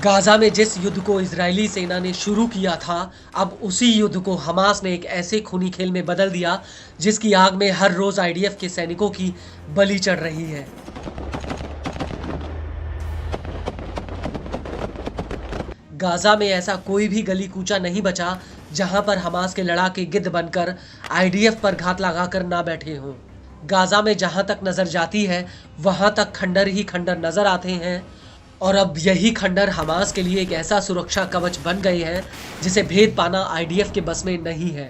Gaza में जिस युद्ध को इजरायली सेना ने शुरू किया था, अब उसी युद्ध को हमास ने एक ऐसे खूनी खेल में बदल दिया जिसकी आग में हर रोज आईडीएफ के सैनिकों की बलि चढ़ रही है। गाजा में ऐसा कोई भी गली कूचा नहीं बचा जहां पर हमास के लड़ाके गिद्ध बनकर आईडीएफ पर घात लगाकर ना बैठे हों। गाजा में जहां तक नजर जाती है वहां तक खंडर ही खंडर नजर आते हैं और अब यही खंडर हमास के लिए एक ऐसा सुरक्षा कवच बन गए हैं जिसे भेद पाना आईडीएफ के बस में नहीं है।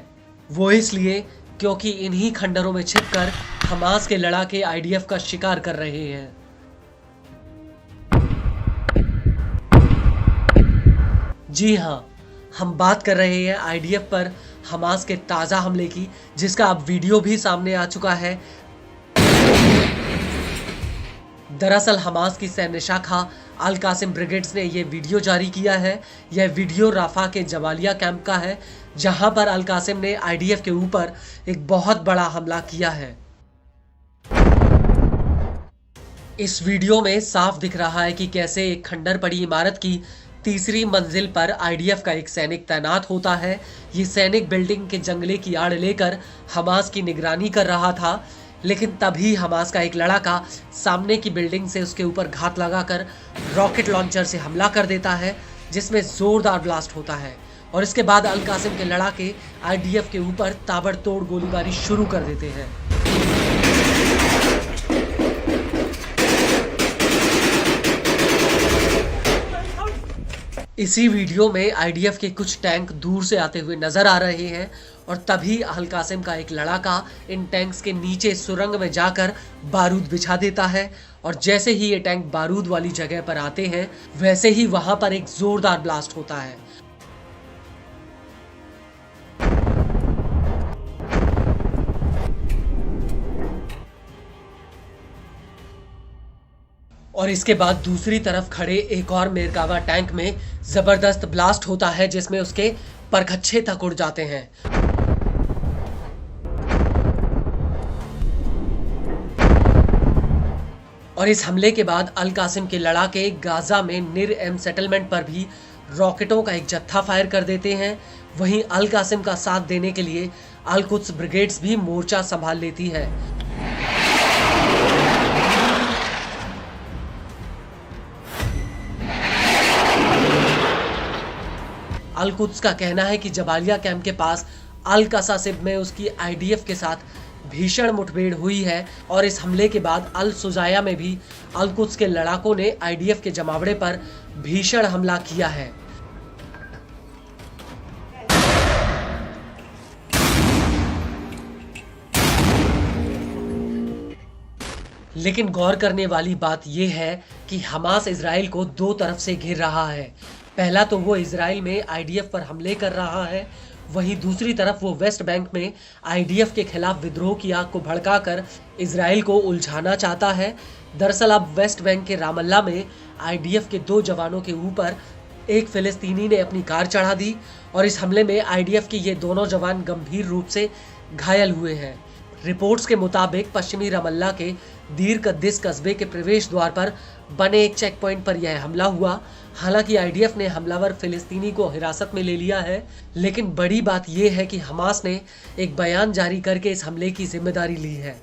वो इसलिए क्योंकि इन्हीं खंडरों में छिपकर हमास के लड़ाके आईडीएफ का शिकार कर रहे हैं। जी हाँ, हम बात कर रहे हैं आईडीएफ पर हमास के ताज़ा हमले की, जिसका अब वीडियो भी सामने आ चुका है। दरअसल हमास की सैन्य शाखा अल कासिम ब्रिगेड्स ने यह वीडियो जारी किया है। यह वीडियो राफा के जबालिया कैंप का है, जहां पर अल कासिम ने आईडीएफ के ऊपर एक बहुत बड़ा हमला किया है। इस वीडियो में साफ दिख रहा है कि कैसे एक खंडर पड़ी इमारत की तीसरी मंजिल पर आईडीएफ का एक सैनिक तैनात होता है। ये सैनिक बिल्डिंग के जंगले की आड़ लेकर हमास की निगरानी कर रहा था, लेकिन तभी हमास का एक लड़ाका सामने की बिल्डिंग से उसके ऊपर घात लगाकर रॉकेट लॉन्चर से हमला कर देता है, जिसमें जोरदार ब्लास्ट होता है और इसके बाद अल कासिम के लड़ाके आईडीएफ के ऊपर ताबड़तोड़ गोलीबारी शुरू कर देते हैं। इसी वीडियो में आईडीएफ के कुछ टैंक दूर से आते हुए नजर आ रहे हैं और तभी अल कासिम का एक लड़ाका इन टैंक्स के नीचे सुरंग में जाकर बारूद बिछा देता है और जैसे ही ये टैंक बारूद वाली जगह पर आते हैं वैसे ही वहां पर एक जोरदार ब्लास्ट होता है। और इसके बाद दूसरी तरफ खड़े एक और मेरकावा टैंक में जबरदस्त ब्लास्ट होता है, जिसमें उसके परखच्चे तक उड़ जाते हैं। और इस हमले के बाद अल कासिम के लड़ाके गाजा में निर एम सेटलमेंट पर भी रॉकेटों का एक जत्था फायर कर देते हैं। वहीं अल कासिम का साथ देने के लिए अल कुद्स ब्रिगेड्स भी मोर्चा संभाल लेती है। अल कुद्स का कहना है कि जबालिया कैंप के पास अल कसासिब में उसकी आईडीएफ के साथ भीषण मुठभेड़ हुई है और इस हमले के बाद अल सुजाया में भी अल कुद्स के लड़ाकों ने आईडीएफ के जमावड़े पर भीषण हमला किया है। लेकिन गौर करने वाली बात यह है कि हमास इजराइल को दो तरफ से घेर रहा है। पहला तो वो इजराइल में आईडीएफ पर हमले कर रहा है, वहीं दूसरी तरफ वो वेस्ट बैंक में आईडीएफ के खिलाफ विद्रोह की आग को भड़काकर इजराइल को उलझाना चाहता है। दरअसल अब वेस्ट बैंक के रामल्ला में आईडीएफ के 2 जवानों के ऊपर एक फिलिस्तीनी ने अपनी कार चढ़ा दी और इस हमले में आईडीएफ के ये दोनों जवान गंभीर रूप से घायल हुए हैं। रिपोर्ट्स के मुताबिक पश्चिमी रमल्ला के दीर कद्दिस कस्बे के प्रवेश द्वार पर बने एक चेक पॉइंट पर यह हमला हुआ। हालांकि आईडीएफ ने हमलावर फिलिस्तीनी को हिरासत में ले लिया है, लेकिन बड़ी बात यह है कि हमास ने एक बयान जारी करके इस हमले की जिम्मेदारी ली है।